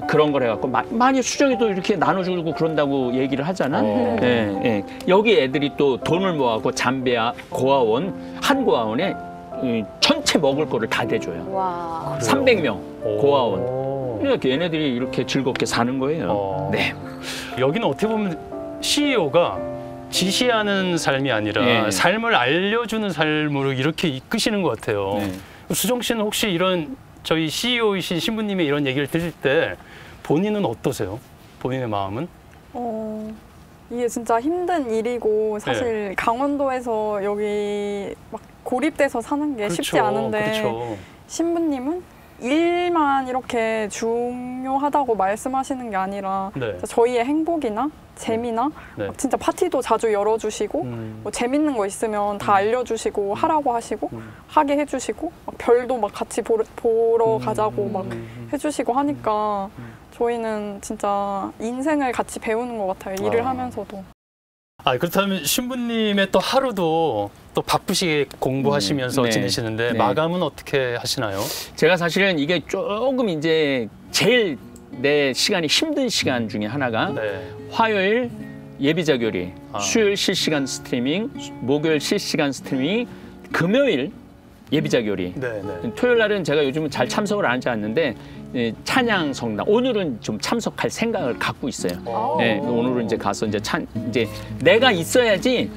그런 걸 해갖고 많이 수정이도 이렇게 나눠주고 그런다고 얘기를 하잖아. 예, 예. 여기 애들이 또 돈을 모아갖고 잠베아 고아원 한 고아원에 전체 먹을 거를 다 대줘요. 와. 300명 고아원. 그러니까 얘네들이 이렇게 즐겁게 사는 거예요. 네. 여기는 어떻게 보면 CEO가 지시하는 삶이 아니라 네. 삶을 알려주는 삶으로 이렇게 이끄시는 것 같아요. 네. 수정 씨는 혹시 이런 저희 CEO이신 신부님의 이런 얘기를 들을 때 본인은 어떠세요? 본인의 마음은? 이게 진짜 힘든 일이고 사실 강원도에서 여기 막 고립돼서 사는 게 쉽지 않은데 그렇죠. 신부님은 일만 이렇게 중요하다고 말씀하시는 게 아니라 네. 저희의 행복이나 재미나 네. 진짜 파티도 자주 열어주시고 뭐 재밌는 거 있으면 다 알려주시고 하라고 하시고 하게 해주시고 막 별도 막 같이 보러 가자고 막 해주시고 하니까 저희는 진짜 인생을 같이 배우는 것 같아요. 일을 하면서도. 그렇다면 신부님의 또 하루도 또 바쁘시게 공부하시면서 네. 지내시는데 네. 마감은 어떻게 하시나요? 제가 사실은 이게 조금 이제 제일 내 시간이 힘든 시간 중에 하나가 화요일 예비자 교리, 수요일 실시간 스트리밍, 목요일 실시간 스트리밍, 금요일 예비자 교리. 토요일 날은 제가 요즘은 잘 참석을 안 하지 않는데 찬양 성당 오늘은 좀 참석할 생각을 갖고 있어요. 네, 오늘은 이제 가서 이제 내가 있어야지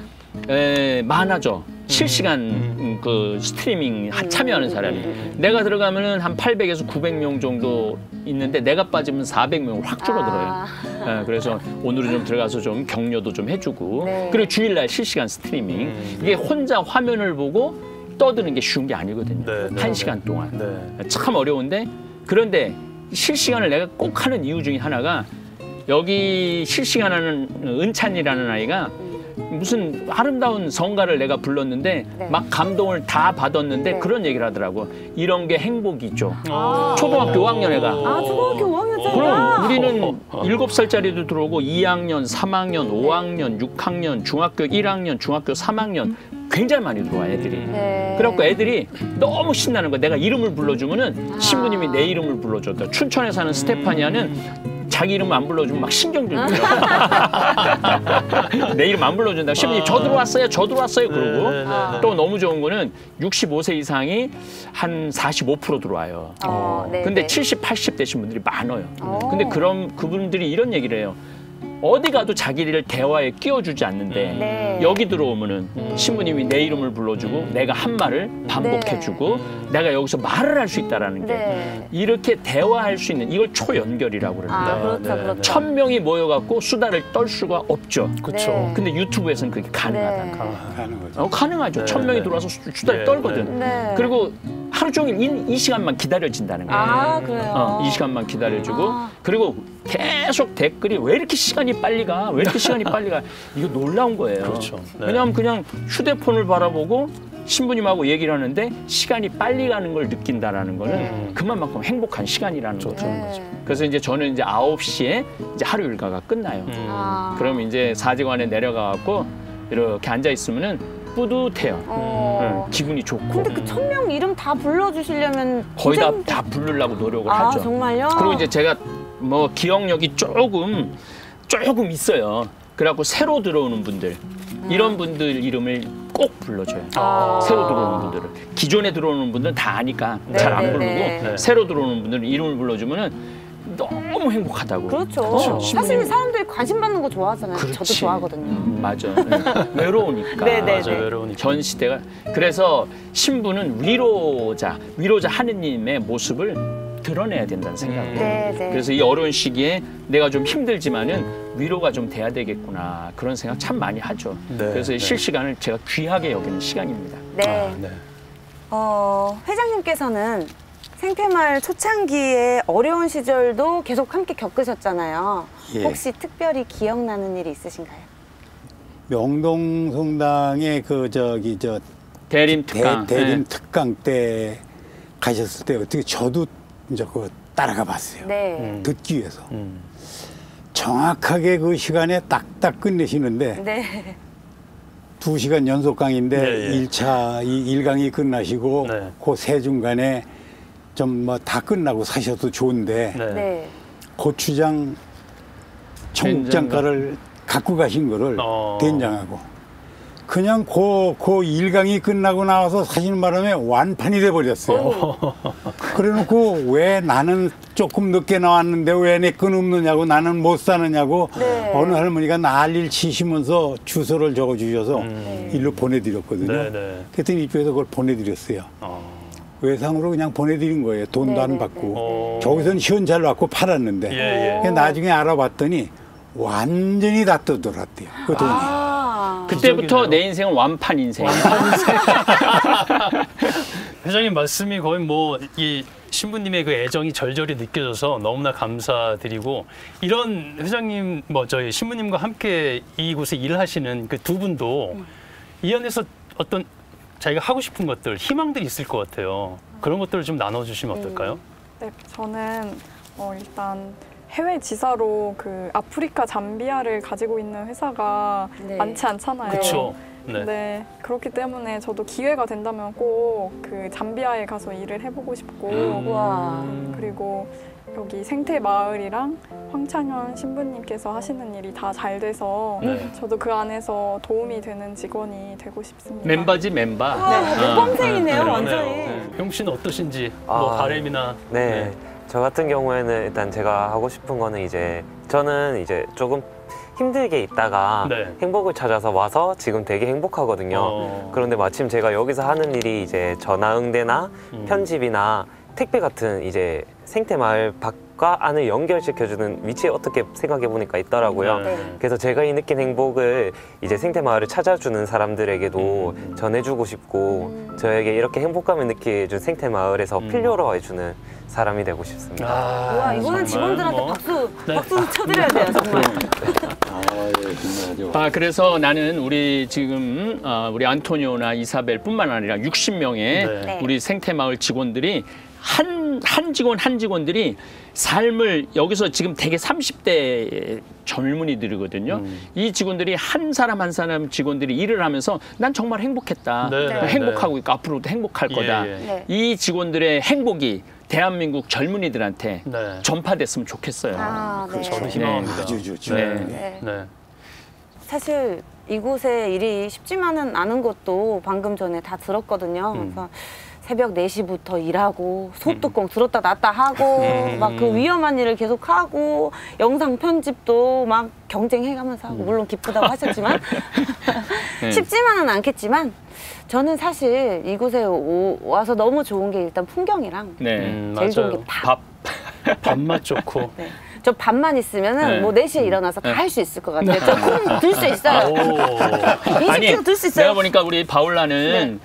많아져. 실시간 그 스트리밍 참여하는 사람이 내가 들어가면은 한 800에서 900명 정도 있는데 내가 빠지면 400명으로 확 줄어들어요. 그래서 오늘은 좀 들어가서 좀 격려도 좀 해주고 그리고 주일날 실시간 스트리밍 이게 혼자 화면을 보고 떠드는 게 쉬운 게 아니거든요. 1시간 동안 참 어려운데 그런데 실시간을 내가 꼭 하는 이유 중에 하나가 여기 실시간하는 은찬이라는 아이가 무슨 아름다운 성가를 내가 불렀는데 막 감동을 다 받았는데 그런 얘기를 하더라고. 이런 게 행복이죠. 초등학교 5학년 애가. 초등학교 5학년짜리야? 그럼 우리는 7살짜리도 들어오고 2학년, 3학년, 5학년, 6학년, 중학교 1학년, 중학교 3학년 굉장히 많이 들어와 애들이. 그래갖고 애들이 너무 신나는 거야. 내가 이름을 불러주면은 신부님이 내 이름을 불러줬다. 춘천에 사는 스테파니아는 자기 이름 안 불러주면 막 신경질이더라고. 내 이름 안 불러준다. 신부님 저 들어왔어요. 저 들어왔어요. 그러고 또 너무 좋은 거는 65세 이상이 한 45% 들어와요. 근데 70, 80 되신 분들이 많아요. 근데 그분들이 이런 얘기를 해요. 어디 가도 자기를 대화에 끼워주지 않는데 여기 들어오면은 신부님이 내 이름을 불러주고 내가 한 말을 반복해주고 내가 여기서 말을 할 수 있다라는 게 이렇게 대화할 수 있는 이걸 초연결이라고 그럽니다. 그렇죠. 1000명이 모여갖고 수다를 떨 수가 없죠. 그렇죠. 근데 유튜브에서는 그게 가능하다는 거예요. 가능하죠. 1000명이 들어와서 수다를 떨거든. 그리고 하루 종일 이 시간만 기다려진다는 거예요. 그래요? 이 시간만 기다려주고 그리고 계속 댓글이 왜 이렇게 시간이 빨리 가? 왜 이렇게 시간이 빨리 가? 이거 놀라운 거예요. 그렇죠. 왜냐하면 그냥 휴대폰을 바라보고 신부님하고 얘기를 하는데 시간이 빨리 가는 걸 느낀다라는 거는 그만큼 행복한 시간이라는 거죠. 그래서 이제 저는 이제 9시에 이제 하루 일과가 끝나요. 그럼 이제 사직관에 내려가갖고 이렇게 앉아 있으면은 뿌듯해요. 기분이 좋고. 근데 그 1000명 이름 다 불러주시려면 거의 다 부르려고 노력을 하죠. 정말요? 그리고 이제 제가 뭐 기억력이 조금 있어요. 그래갖고 새로 들어오는 분들 이런 분들 이름을 꼭 불러줘요. 새로 들어오는 분들을. 기존에 들어오는 분들은 다 아니까 잘 안 부르고 새로 들어오는 분들은 이름을 불러주면은 너무 행복하다고. 그렇죠. 사실 사람들이 관심 받는 거 좋아하잖아요. 그렇지. 저도 좋아하거든요. 맞아. 외로우니까. 맞아, 외로우니까. 전 시대가. 그래서 신부는 위로자 하느님의 모습을 드러내야 된다는 생각을 해요. 그래서 이 어려운 시기에 내가 좀 힘들지만은 위로가 좀 돼야 되겠구나 그런 생각 참 많이 하죠. 그래서 실시간을 제가 귀하게 여기는 시간입니다. 회장님께서는 생태마을 초창기에 어려운 시절도 계속 함께 겪으셨잖아요. 예. 혹시 특별히 기억나는 일이 있으신가요? 명동성당에 대림 특강. 대림 특강 때 가셨을 때 어떻게 저도 이제 그거 따라가 봤어요. 네. 듣기 위해서. 정확하게 그 시간에 딱딱 끝내시는데 네. 2시간 연속 강의인데 네, 예. 1차 1강이 끝나시고 네. 그 세 중간에 좀 뭐 다 끝나고 사셔도 좋은데 네. 네. 고추장 청국장가를 갖고 가신 거를 된장하고 그냥 그 1강이 끝나고 나와서 사시는 바람에 완판이 돼버렸어요. 그래놓고 왜 나는 조금 늦게 나왔는데 왜 내 건 없느냐고 나는 못 사느냐고 네. 어느 할머니가 난리를 치시면서 주소를 적어주셔서 일로 보내드렸거든요. 네, 네. 그랬더니 이쪽에서 그걸 보내드렸어요. 외상으로 그냥 보내드린 거예요. 돈도 안 받고. 저기서는 현찰 받고 팔았는데 예, 예. 나중에 알아봤더니 완전히 다 떠돌았대요. 그 돈이. 그때부터 내 인생은 완판 인생. 회장님 말씀이 거의 뭐 이 신부님의 그 애정이 절절히 느껴져서 너무나 감사드리고 이런 회장님 뭐 저희 신부님과 함께 이곳에 일하시는 그 두 분도 이 안에서 어떤 자기가 하고 싶은 것들, 희망들이 있을 것 같아요. 그런 것들을 좀 나눠주시면 어떨까요? 네, 저는 일단 해외 지사로 그 아프리카 잠비아를 가지고 있는 회사가 네. 많지 않잖아요. 그렇죠. 네. 네, 그렇기 때문에 저도 기회가 된다면 꼭 그 잠비아에 가서 일을 해보고 싶고 우와. 그리고 여기 생태마을이랑 황창현 신부님께서 하시는 일이 다 잘 돼서 네. 저도 그 안에서 도움이 되는 직원이 되고 싶습니다. 멤버지 멤버. 모범생이네요, 완전히. 형 씨는 어떠신지 아, 뭐 바람이나 네. 저 같은 경우에는 일단 제가 하고 싶은 거는 이제 저는 이제 조금 힘들게 있다가 네. 행복을 찾아서 와서 지금 되게 행복하거든요. 그런데 마침 제가 여기서 하는 일이 이제 전화응대나 편집이나 택배 같은 이제 생태마을 밖과 안을 연결시켜주는 위치에 어떻게 생각해 보니까 있더라고요. 네. 그래서 제가 이 느낀 행복을 이제 생태마을을 찾아주는 사람들에게도 전해주고 싶고 저에게 이렇게 행복감을 느끼게 해준 생태마을에서 필요로 해주는 사람이 되고 싶습니다. 와, 이거는 정말 직원들한테 뭐. 박수 쳐드려야 돼요, 정말. 그래서 나는 우리 지금 우리 안토니오나 이사벨뿐만 아니라 60명의 네. 우리 생태마을 직원들이 한 직원들이 삶을 여기서 지금 되게 30대 젊은이들이거든요. 이 직원들이 한 사람 한 사람 직원들이 일을 하면서 난 정말 행복했다. 네. 행복하고 있고 앞으로도 행복할 거다. 예. 네. 이 직원들의 행복이 대한민국 젊은이들한테 네. 전파됐으면 좋겠어요. 아, 네. 저도 희망합니다. 아주 좋죠. 네. 네. 네. 사실 이곳에 일이 쉽지만은 않은 것도 방금 전에 다 들었거든요. 그래서 새벽 4시부터 일하고 소뚜껑 들었다 놨다 하고 막 그 위험한 일을 계속 하고 영상 편집도 막 경쟁해가면서 하고 물론 기쁘다고 하셨지만 쉽지만은 않겠지만 저는 사실 이곳에 와서 너무 좋은 게 일단 풍경이랑 네. 제일 좋은 맞아요. 게 밥. 밥맛 좋고. 네. 저 밥만 있으면은 네. 뭐 4시에 일어나서 다 할 수 있을 것 같아요. 저 들 수 있어요. 20kg 들 수 있어요. 내가 보니까 우리 바울라는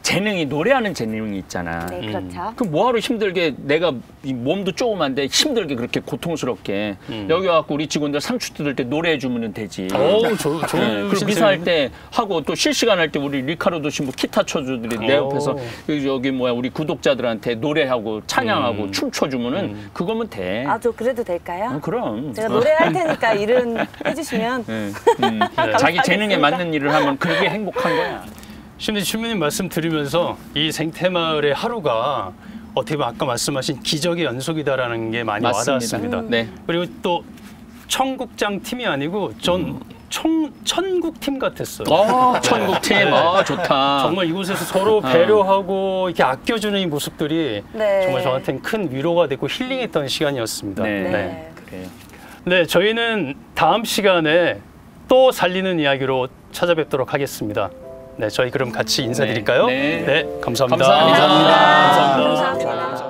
재능이 노래하는 재능이 있잖아. 네, 그렇죠. 그럼 뭐하러 힘들게 내가 이 몸도 조그만데 힘들게 그렇게 고통스럽게 여기 와갖고 우리 직원들 상추 뜯을 때 노래해 주면 되지. 좋은 그리고 미사할 때 하고 또 실시간 할 때 우리 리카르도 신부 기타 쳐주들이 내 옆에서 여기 뭐야 우리 구독자들한테 노래하고 찬양하고 춤춰주면은 그거면 돼. 아, 저 그래도 될까요? 그럼. 제가 노래할 테니까 일은 해주시면. 자기 재능에 맞는 일을 하면 그게 행복한 거야. 신부님 말씀 들으면서 이 생태마을의 하루가 어떻게 보면 아까 말씀하신 기적의 연속이다라는 게 많이 맞습니다. 와닿았습니다. 네. 그리고 또 청국장 팀이 아니고 천국팀 같았어요. 천국팀. 네. 좋다. 정말 이곳에서 서로 배려하고 이렇게 아껴주는 이 모습들이 네. 정말 저한테는 큰 위로가 되고 힐링했던 시간이었습니다. 네. 그래요. 네, 저희는 다음 시간에 또 살리는 이야기로 찾아뵙도록 하겠습니다. 네, 저희 그럼 같이 인사드릴까요? 네. 네, 감사합니다. 감사합니다. 감사합니다. 감사합니다.